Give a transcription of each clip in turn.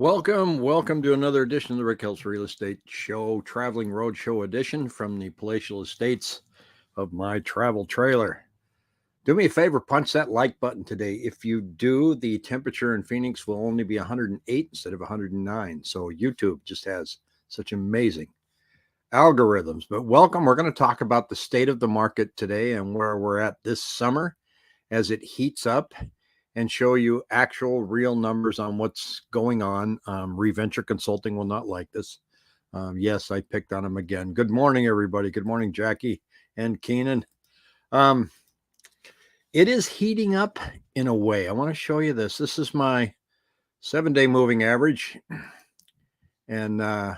Welcome to another edition of the Rick Helps Real Estate Show, Traveling Roadshow edition from the palatial estates of my travel trailer. Do me a favor, punch that like button today. If you do, the temperature in Phoenix will only be 108 instead of 109. So YouTube just has such amazing algorithms. But welcome. We're going to talk about the state of the market today and where we're at this summer as it heats up, and show you actual real numbers on what's going on. Reventure Consulting will not like this. Yes, I picked on him again. Good morning, everybody. Good morning, Jackie and Keenan. It is heating up in a way. I want to show you this. This is my 7-day moving average. And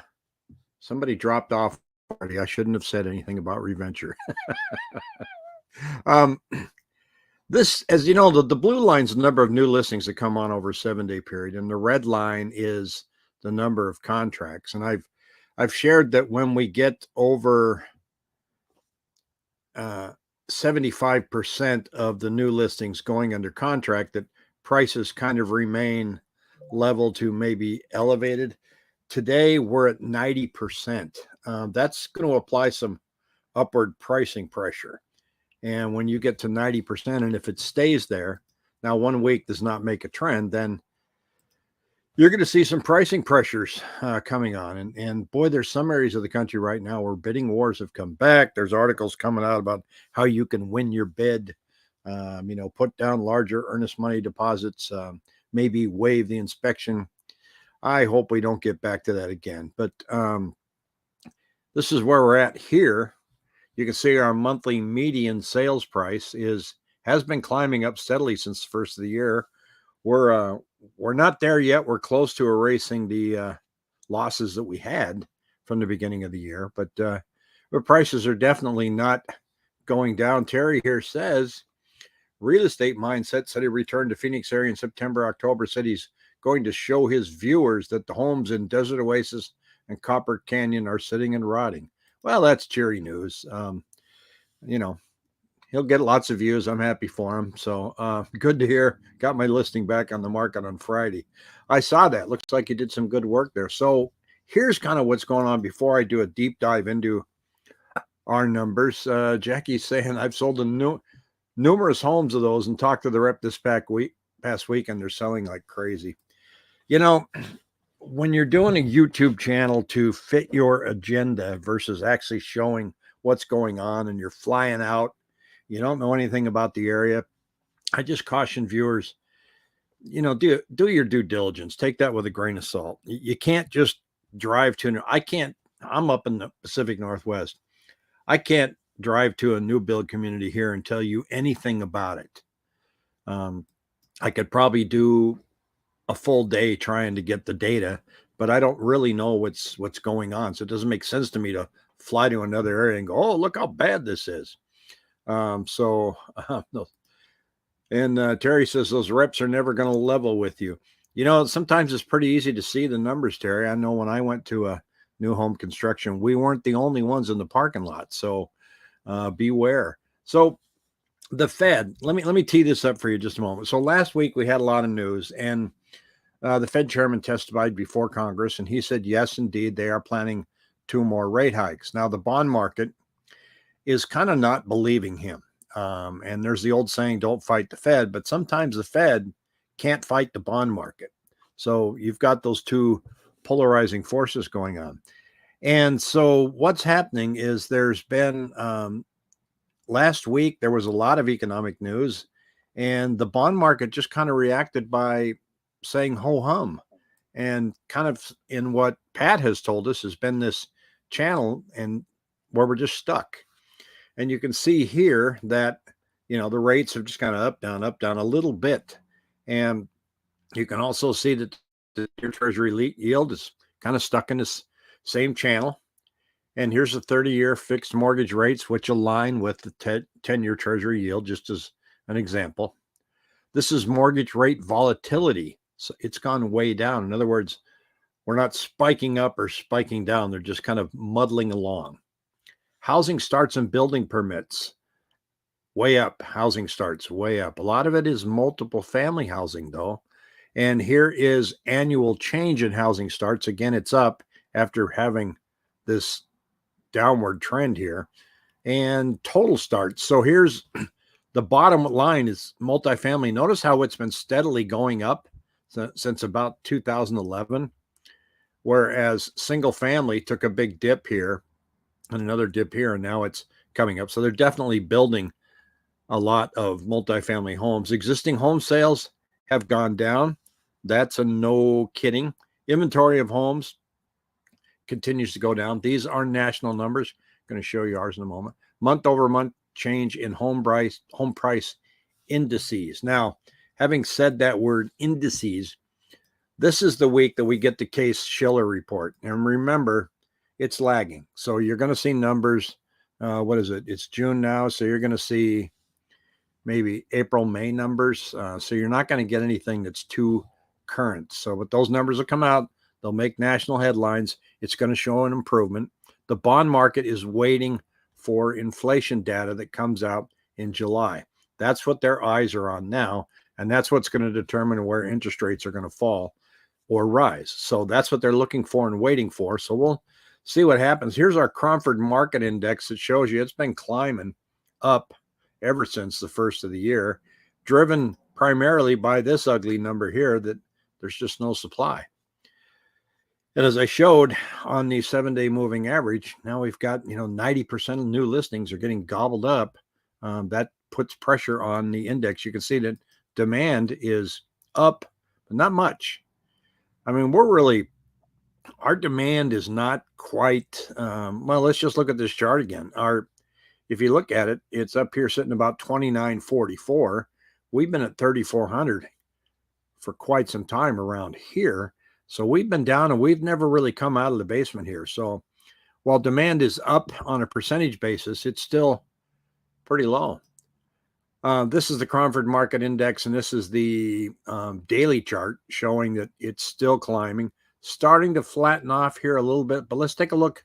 somebody dropped off already. I shouldn't have said anything about Reventure. This, as you know, the blue line is the number of new listings that come on over a 7-day period, and the red line is the number of contracts. And I've shared that when we get over 75% of the new listings going under contract, that prices kind of remain level to maybe elevated. Today we're at 90%. That's going to apply some upward pricing pressure. And when you get to 90%, and if it stays there, now 1 week does not make a trend, then you're going to see some pricing pressures coming on. And boy, there's some areas of the country right now where bidding wars have come back. There's articles coming out about how you can win your bid, put down larger earnest money deposits, maybe waive the inspection. I hope we don't get back to that again. But this is where we're at here. You can see our monthly median sales price has been climbing up steadily since the first of the year. We're not there yet. We're close to erasing the losses that we had from the beginning of the year, but prices are definitely not going down. Terry here says Real Estate Mindset said he returned to Phoenix area in September, October, said he's going to show his viewers that the homes in Desert Oasis and Copper Canyon are sitting and rotting. Well, that's cheery news. He'll get lots of views. I'm happy for him. So good to hear. Got my listing back on the market on Friday. I saw that. Looks like you did some good work there. So here's kind of what's going on before I do a deep dive into our numbers. Jackie's saying I've sold numerous homes of those and talked to the rep this past week, and they're selling like crazy. When you're doing a YouTube channel to fit your agenda versus actually showing what's going on, and you're flying out, you don't know anything about the area, I just caution viewers, do your due diligence. Take that with a grain of salt. You can't just drive I'm up in the Pacific Northwest. I can't drive to a new build community here and tell you anything about it. I could probably do a full day trying to get the data, but I don't really know what's going on. So it doesn't make sense to me to fly to another area and go, oh, look how bad this is. No. And Terry says those reps are never going to level with you. Sometimes it's pretty easy to see the numbers, Terry. I know when I went to a new home construction, we weren't the only ones in the parking lot. So beware. So the Fed, let me tee this up for you just a moment. So last week we had a lot of news, and the Fed chairman testified before Congress, and he said, yes, indeed, they are planning 2 more rate hikes. Now, the bond market is kind of not believing him. And there's the old saying, don't fight the Fed, but sometimes the Fed can't fight the bond market. So you've got those 2 polarizing forces going on. And so what's happening is there's been, last week, there was a lot of economic news, and the bond market just kind of reacted by saying ho hum, and kind of in what Pat has told us has been this channel and where we're just stuck. And you can see here that, the rates have just kind of up, down a little bit. And you can also see that your treasury yield is kind of stuck in this same channel. And here's the 30-year fixed mortgage rates, which align with the 10-year treasury yield, just as an example. This is mortgage rate volatility. So it's gone way down. In other words, we're not spiking up or spiking down. They're just kind of muddling along. Housing starts and building permits, way up. Housing starts way up. A lot of it is multiple family housing, though. And here is annual change in housing starts. Again, it's up after having this downward trend here. And total starts. So here's the bottom line is multifamily. Notice how it's been steadily going up since about 2011, whereas single family took a big dip here and another dip here, and now it's coming up. So they're definitely building a lot of multifamily homes. Existing home sales have gone down. That's a no kidding. Inventory of homes continues to go down. These are national numbers. I'm going to show you ours in a moment. Month over month change in home price indices. Now, having said that word indices, this is the week that we get the CaseShiller Report. And remember, it's lagging. So you're going to see numbers. What is it? It's June now. So you're going to see maybe April, May numbers. So you're not going to get anything that's too current. So, but those numbers will come out. They'll make national headlines. It's going to show an improvement. The bond market is waiting for inflation data that comes out in July. That's what their eyes are on now. And that's what's going to determine where interest rates are going to fall or rise. So that's what they're looking for and waiting for. So we'll see what happens. Here's our Cromford Market Index that shows you it's been climbing up ever since the first of the year, driven primarily by this ugly number here that there's just no supply. And as I showed on the 7-day moving average, now we've got, 90% of new listings are getting gobbled up. That puts pressure on the index. You can see that demand is up, but not much. I mean, our demand is not quite, well, let's just look at this chart again. If you look at it, it's up here sitting about 2944. We've been at 3,400 for quite some time around here. So we've been down and we've never really come out of the basement here. So while demand is up on a percentage basis, it's still pretty low. This is the Cromford Market Index, and this is the daily chart showing that it's still climbing, starting to flatten off here a little bit. But let's take a look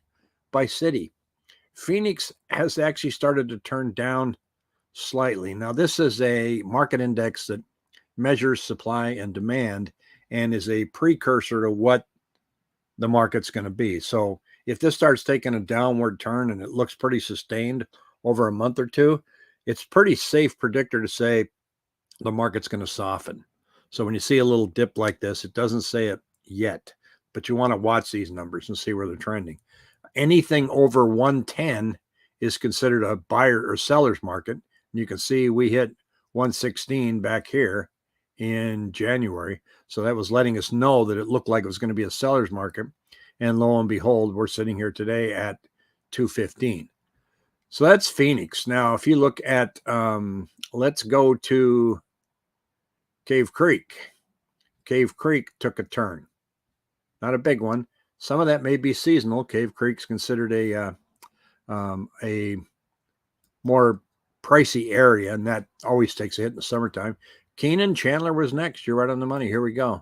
by city. Phoenix has actually started to turn down slightly. Now, this is a market index that measures supply and demand and is a precursor to what the market's going to be. So if this starts taking a downward turn and it looks pretty sustained over a month or two, it's pretty safe predictor to say the market's going to soften. So when you see a little dip like this, it doesn't say it yet, but you want to watch these numbers and see where they're trending. Anything over 110 is considered a buyer or seller's market. And you can see we hit 116 back here in January. So that was letting us know that it looked like it was going to be a seller's market. And lo and behold, we're sitting here today at 215. So that's Phoenix. Now, if you look at, let's go to Cave Creek. Cave Creek took a turn. Not a big one. Some of that may be seasonal. Cave Creek's considered a more pricey area, and that always takes a hit in the summertime. Keenan, Chandler was next. You're right on the money. Here we go.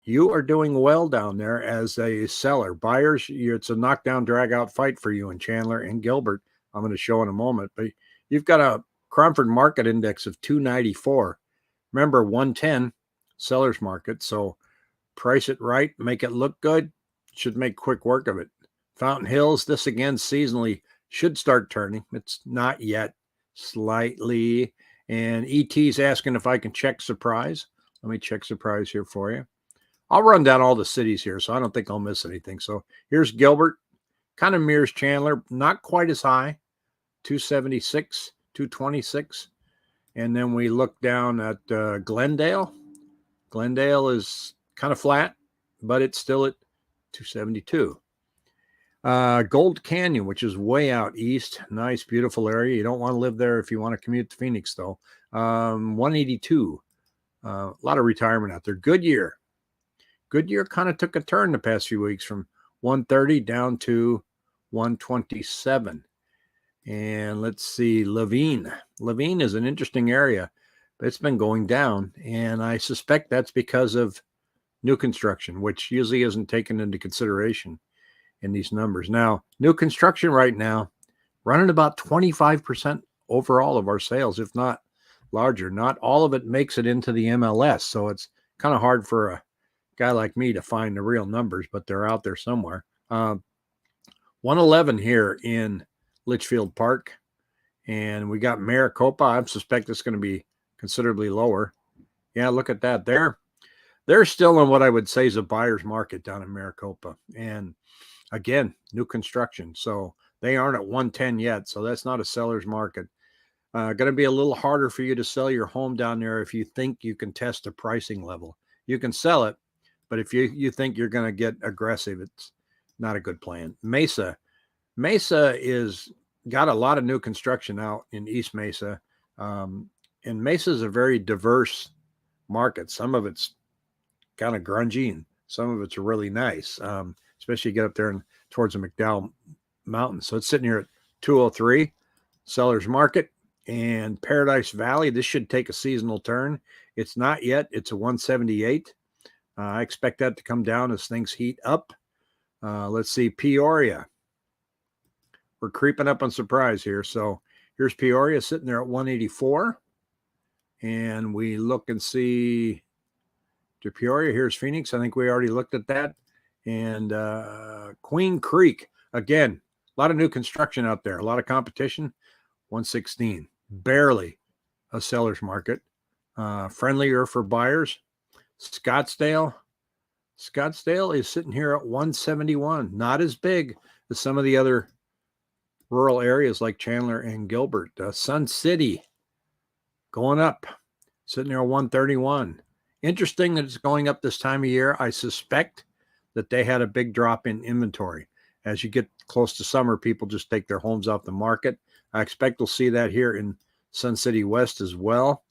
You are doing well down there as a seller. Buyers, it's a knockdown, drag-out fight for you in Chandler and Gilbert. I'm going to show in a moment. But you've got a Cromford Market Index of 294. Remember, 110, seller's market. So price it right, make it look good. Should make quick work of it. Fountain Hills, this again seasonally should start turning. It's not yet, slightly. And ET's asking if I can check Surprise. Let me check Surprise here for you. I'll run down all the cities here, so I don't think I'll miss anything. So here's Gilbert, kind of mirrors Chandler, not quite as high, 276, 226. And then we look down at Glendale. Glendale is kind of flat, but it's still at 272. Gold Canyon, which is way out east. Nice, beautiful area. You don't want to live there if you want to commute to Phoenix, though. 182. A lot of retirement out there. Goodyear. Goodyear kind of took a turn the past few weeks from 130 down to 127. And let's see, Levine. Levine is an interesting area, but it's been going down. And I suspect that's because of new construction, which usually isn't taken into consideration in these numbers. Now, new construction right now, running about 25% overall of our sales, if not larger. Not all of it makes it into the MLS. So it's kind of hard for a guy like me to find the real numbers, but they're out there somewhere. 111 here in Litchfield Park. And we got Maricopa. I suspect it's going to be considerably lower. Yeah, look at that. They're still in what I would say is a buyer's market down in Maricopa. And again, new construction. So they aren't at 110 yet. So that's not a seller's market. Going to be a little harder for you to sell your home down there if you think you can test a pricing level. You can sell it, but if you think you're going to get aggressive, it's not a good plan. Mesa is got a lot of new construction out in East Mesa. And Mesa is a very diverse market. Some of it's kind of grungy and some of it's really nice, especially you get up there and towards the McDowell Mountains. So it's sitting here at 203 seller's market. And Paradise Valley, this should take a seasonal turn. It's not yet. It's a 178. I expect that to come down as things heat up. Let's see, Peoria. We're creeping up on Surprise here. So here's Peoria sitting there at 184. And we look and see to Peoria. Here's Phoenix. I think we already looked at that. And Queen Creek. Again, a lot of new construction out there. A lot of competition. 116. Barely a seller's market. Friendlier for buyers. Scottsdale is sitting here at 171. Not as big as some of the other rural areas like Chandler and Gilbert. Sun City going up, sitting there at 131. Interesting that it's going up this time of year. I suspect that they had a big drop in inventory. As you get close to summer, people just take their homes off the market. I expect we'll see that here in Sun City West as well.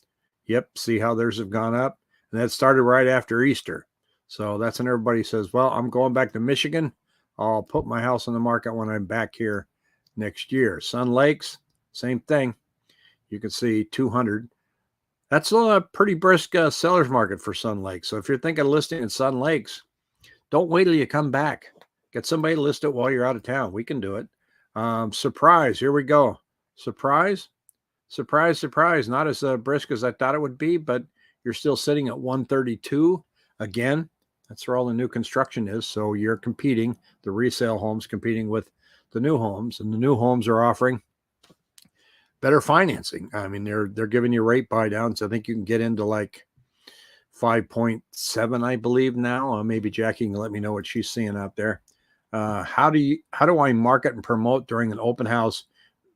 Yep, see how theirs have gone up. And that started right after Easter. So that's when everybody says, well, I'm going back to Michigan. I'll put my house on the market when I'm back here next year. Sun Lakes, same thing. You can see 200. That's a pretty brisk seller's market for Sun Lakes. So if you're thinking of listing in Sun Lakes, don't wait till you come back. Get somebody to list it while you're out of town. We can do it. Surprise. Here we go. Surprise. Not as brisk as I thought it would be, but you're still sitting at 132. Again, that's where all the new construction is. So you're competing, the resale homes competing with the new homes, and the new homes are offering better financing. I mean, they're giving you rate buy downs. I think you can get into like 5.7, I believe now. Maybe Jackie can let me know what she's seeing out there. How do I market and promote during an open house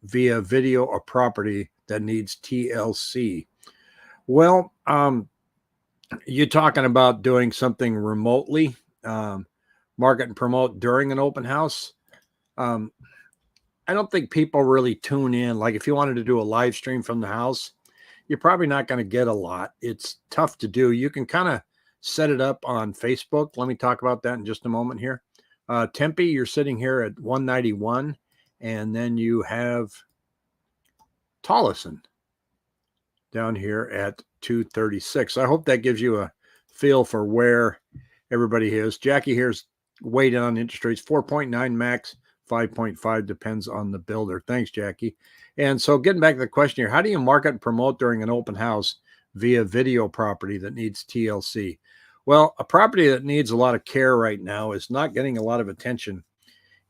via video a property that needs TLC? Well, you're talking about doing something remotely, market and promote during an open house. I don't think people really tune in. Like if you wanted to do a live stream from the house, you're probably not going to get a lot. It's tough to do. You can kind of set it up on Facebook. Let me talk about that in just a moment here. Tempe, you're sitting here at 191. And then you have Tolleson down here at 236. I hope that gives you a feel for where everybody is. Jackie here's weighted on interest rates, 4.9 max, 5.5 depends on the builder. Thanks, Jackie. And so getting back to the question here, how do you market and promote during an open house via video property that needs TLC? Well, a property that needs a lot of care right now is not getting a lot of attention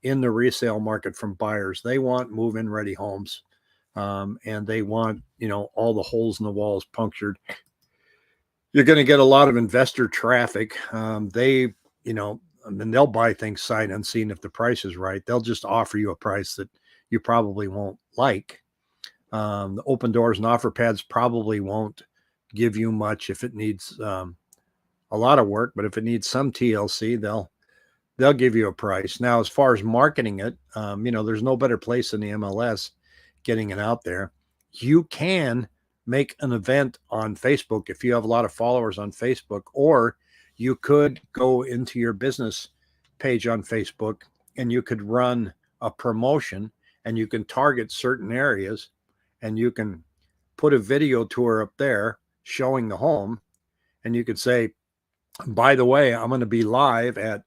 in the resale market from buyers. They want move-in ready homes. And they want, all the holes in the walls punctured. You're going to get a lot of investor traffic. And they'll buy things sight unseen if the price is right. They'll just offer you a price that you probably won't like. The open doors and offer pads probably won't give you much if it needs a lot of work, but if it needs some TLC, they'll give you a price. Now, as far as marketing it, there's no better place than the MLS getting it out there. You can make an event on Facebook if you have a lot of followers on Facebook, or you could go into your business page on Facebook and you could run a promotion and you can target certain areas and you can put a video tour up there showing the home. And you could say, by the way, I'm going to be live at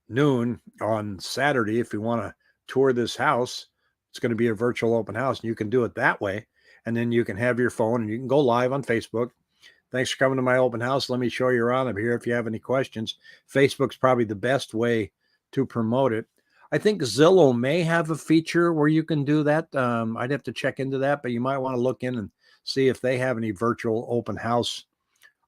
noon on Saturday. If you want to tour this house, it's going to be a virtual open house and you can do it that way. And then you can have your phone and you can go live on Facebook. Thanks for coming to my open house. Let me show you around. I'm here if you have any questions. Facebook's probably the best way to promote it. I think Zillow may have a feature where you can do that. I'd have to check into that, but you might want to look in and see if they have any virtual open house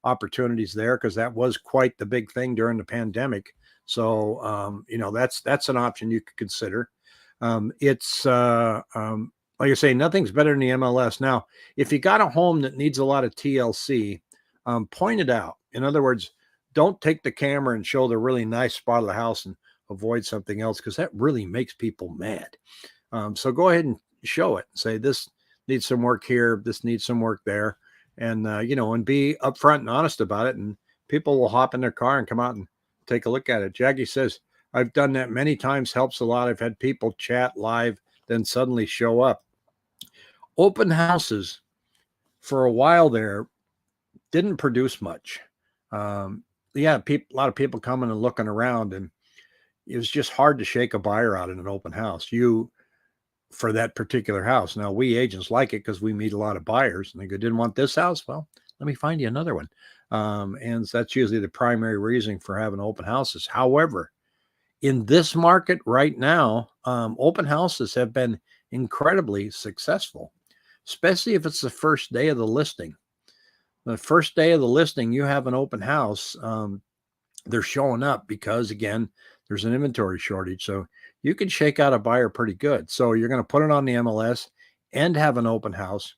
opportunities there, because that was quite the big thing during the pandemic. So, that's an option you could consider. It's like I say, nothing's better than the MLS. Now, if you got a home that needs a lot of TLC, point it out. In other words, don't take the camera and show the really nice spot of the house and avoid something else, because that really makes people mad. So go ahead and show it. Say this needs some work here, this needs some work there, and and be upfront and honest about it. And people will hop in their car and come out and take a look at it. Jackie says, I've done that many times, helps a lot. I've had people chat live, then suddenly show up. Open houses for a while there didn't produce much. A lot of people coming and looking around, and it was just hard to shake a buyer out in an open house for that particular house. Now, we agents like it because we meet a lot of buyers, and they go, didn't want this house? Well, let me find you another one. And that's usually the primary reason for having open houses. However, in this market right now, open houses have been incredibly successful, especially if it's the first day of the listing. The first day of the listing, you have an open house. They're showing up because, again, there's an inventory shortage. So you can shake out a buyer pretty good. So you're going to put it on the MLS and have an open house.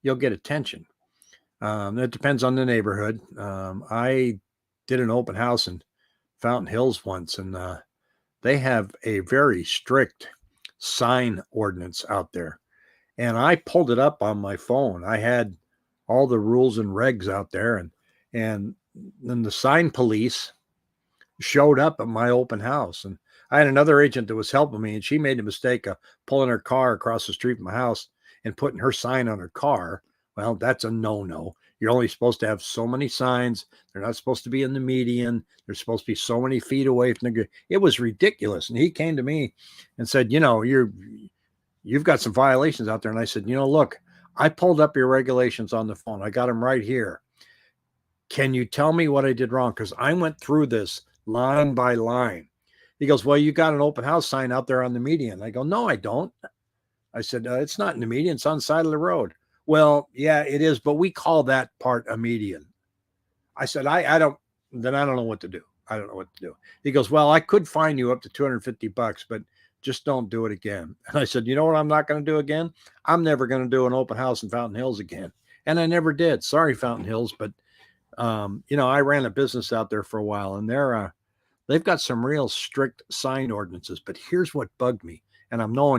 You'll get attention. It depends on the neighborhood. I did an open house in Fountain Hills once, and they have a very strict sign ordinance out there. And I pulled it up on my phone. I had all the rules and regs out there, and then the sign police showed up at my open house. And I had another agent that was helping me, and she made the mistake of pulling her car across the street from my house and putting her sign on her car. Well, that's a no-no. You're only supposed to have so many signs. They're not supposed to be in the median. They're supposed to be so many feet away from the. It was ridiculous. And he came to me and said, you've got some violations out there. And I said, look, I pulled up your regulations on the phone. I got them right here. Can you tell me what I did wrong? Because I went through this line by line. He goes, well, you got an open house sign out there on the median. I go, no, I don't. I said, it's not in the median. It's on the side of the road. Well, yeah, it is, but we call that part a median. I said, I don't know what to do. I don't know what to do. He goes, well, I could fine you up to $250, but just don't do it again. And I said, you know what I'm not going to do again? I'm never going to do an open house in Fountain Hills again. And I never did. Sorry, Fountain Hills. But, I ran a business out there for a while, and they've got some real strict sign ordinances. But here's what bugged me. And I know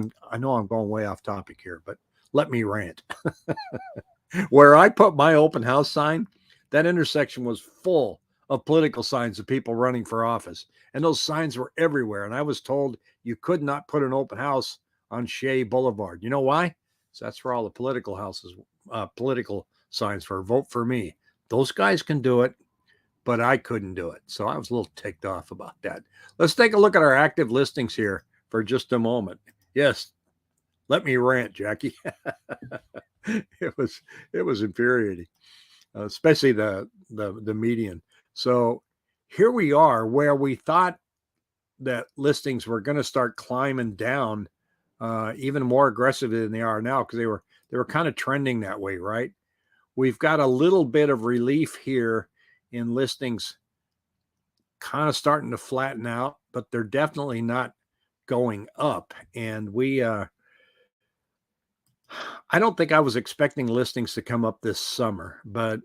I'm going way off topic here, but let me rant. Where I put my open house sign, that intersection was full of political signs of people running for office. And those signs were everywhere. And I was told you could not put an open house on Shea Boulevard. You know why? So that's where all the political signs for vote for me. Those guys can do it, but I couldn't do it. So I was a little ticked off about that. Let's take a look at our active listings here for just a moment. Yes, let me rant, Jackie. It was infuriating, especially the median. So here we are, where we thought that listings were going to start climbing down even more aggressively than they are now, because they were kind of trending that way, right? We've got a little bit of relief here in listings kind of starting to flatten out, but they're definitely not going up. And I don't think I was expecting listings to come up this summer, but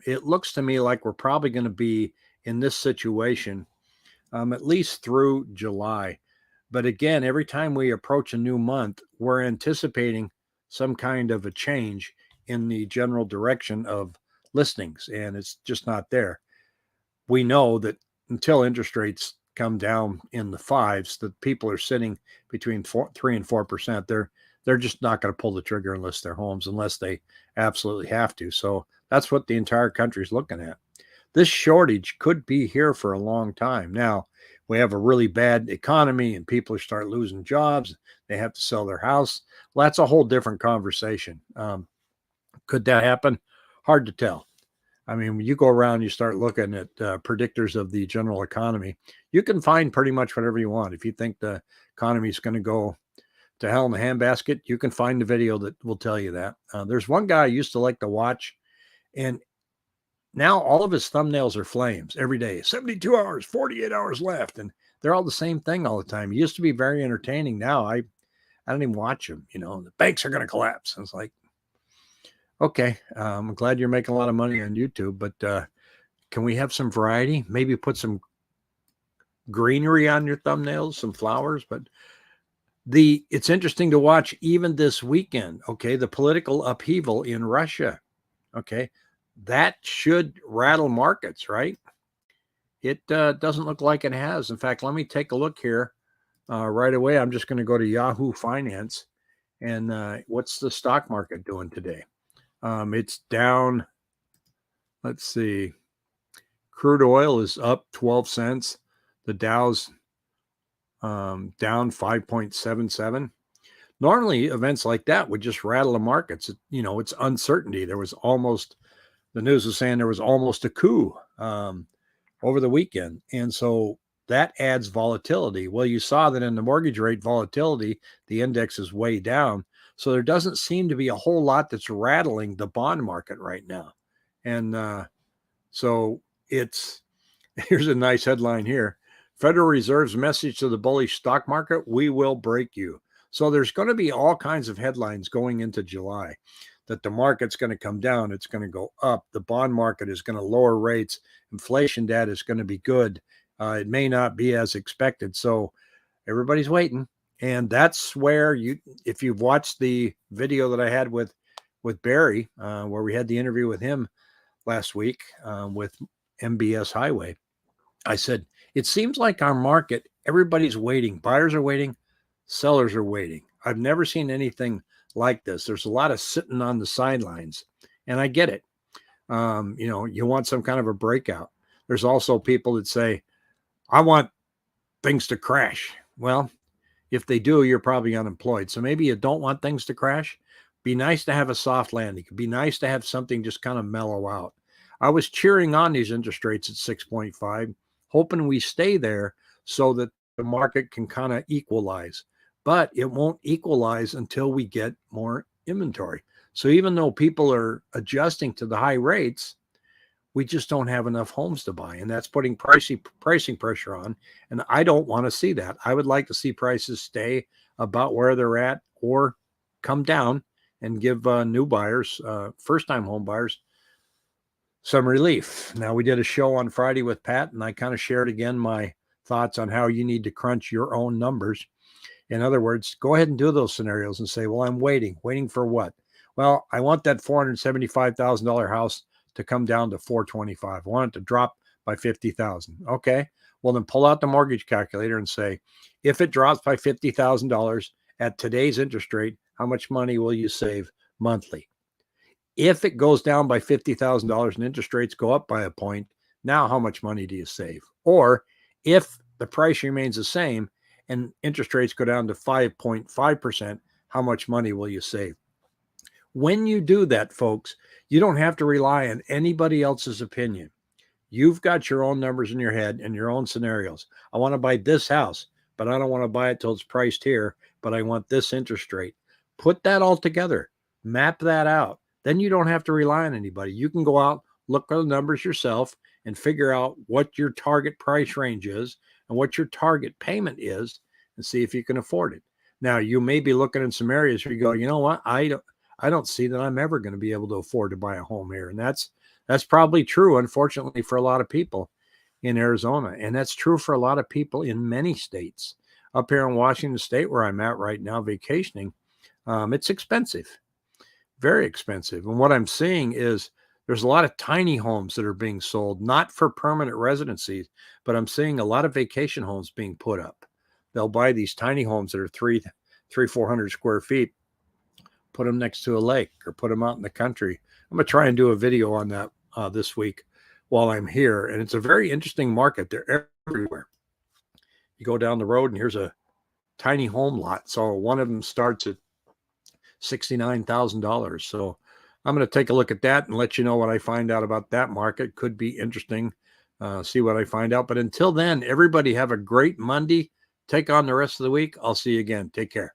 it looks to me like we're probably going to be in this situation at least through July. But again, every time we approach a new month, we're anticipating some kind of a change in the general direction of listings, and it's just not there. We know that until interest rates come down in the fives, that people are sitting between 3 and 4%. They're just not going to pull the trigger and list their homes unless they absolutely have to. So that's what the entire country is looking at. This shortage could be here for a long time. Now, we have a really bad economy and people start losing jobs. They have to sell their house. Well, that's a whole different conversation. Could that happen? Hard to tell. I mean, when you go around, you start looking at predictors of the general economy, you can find pretty much whatever you want. If you think the economy is going to go to hell in the handbasket, you can find a video that will tell you that. There's one guy I used to like to watch, and now all of his thumbnails are flames every day. 72 hours, 48 hours left, and they're all the same thing all the time. He used to be very entertaining. Now I don't even watch him. You know, the banks are going to collapse. And it's like, okay, I'm glad you're making a lot of money on YouTube, but can we have some variety? Maybe put some greenery on your thumbnails, some flowers. But it's interesting to watch even this weekend. Okay, the political upheaval in Russia. Okay, that should rattle markets, right? It doesn't look like it has. In fact, let me take a look here right away. I'm just going to go to Yahoo Finance, and what's the stock market doing today? It's down. Let's see. Crude oil is up 12 cents. The Dow's down 5.77. Normally, events like that would just rattle the markets. It's uncertainty. The news was saying there was almost a coup over the weekend. And so that adds volatility. Well, you saw that in the mortgage rate volatility, the index is way down. So there doesn't seem to be a whole lot that's rattling the bond market right now. And so here's a nice headline here. Federal Reserve's message to the bullish stock market: we will break you. So there's going to be all kinds of headlines going into July that the market's going to come down. It's going to go up. The bond market is going to lower rates. Inflation data is going to be good. It may not be as expected. So everybody's waiting. And that's where if you've watched the video that I had with Barry, where we had the interview with him last week with MBS Highway, I said, it seems like our market, everybody's waiting. Buyers are waiting. Sellers are waiting. I've never seen anything like this. There's a lot of sitting on the sidelines, and I get it. You want some kind of a breakout. There's also people that say, I want things to crash. Well, if they do, you're probably unemployed. So maybe you don't want things to crash. Be nice to have a soft landing. It'd be nice to have something just kind of mellow out. I was cheering on these interest rates at 6.5, hoping we stay there so that the market can kind of equalize. But it won't equalize until we get more inventory. So even though people are adjusting to the high rates, we just don't have enough homes to buy. And that's putting pricing pressure on. And I don't want to see that. I would like to see prices stay about where they're at or come down and give new buyers, first-time home buyers, some relief. Now, we did a show on Friday with Pat, and I kind of shared again my thoughts on how you need to crunch your own numbers. In other words, go ahead and do those scenarios and say, well, I'm waiting. Waiting for what? Well, I want that $475,000 house to come down to $425,000. I want it to drop by $50,000. Okay. Well, then pull out the mortgage calculator and say, if it drops by $50,000 at today's interest rate, how much money will you save monthly? If it goes down by $50,000 and interest rates go up by a point, now how much money do you save? Or if the price remains the same and interest rates go down to 5.5%, how much money will you save? When you do that, folks, you don't have to rely on anybody else's opinion. You've got your own numbers in your head and your own scenarios. I want to buy this house, but I don't want to buy it till it's priced here, but I want this interest rate. Put that all together. Map that out. Then you don't have to rely on anybody. You can go out, look at the numbers yourself, and figure out what your target price range is and what your target payment is and see if you can afford it. Now, you may be looking in some areas where you go, you know what? I don't see that I'm ever going to be able to afford to buy a home here. And that's probably true, unfortunately, for a lot of people in Arizona. And that's true for a lot of people in many states. Up here in Washington State, where I'm at right now vacationing, it's expensive, very expensive. And what I'm seeing is there's a lot of tiny homes that are being sold, not for permanent residencies, but I'm seeing a lot of vacation homes being put up. They'll buy these tiny homes that are 400 square feet, put them next to a lake or put them out in the country. I'm going to try and do a video on that this week while I'm here. And it's a very interesting market. They're everywhere. You go down the road and here's a tiny home lot. So one of them starts at $69,000. So I'm going to take a look at that and let you know what I find out about that market. Could be interesting. See what I find out. But until then, everybody have a great Monday. Take on the rest of the week. I'll see you again. Take care.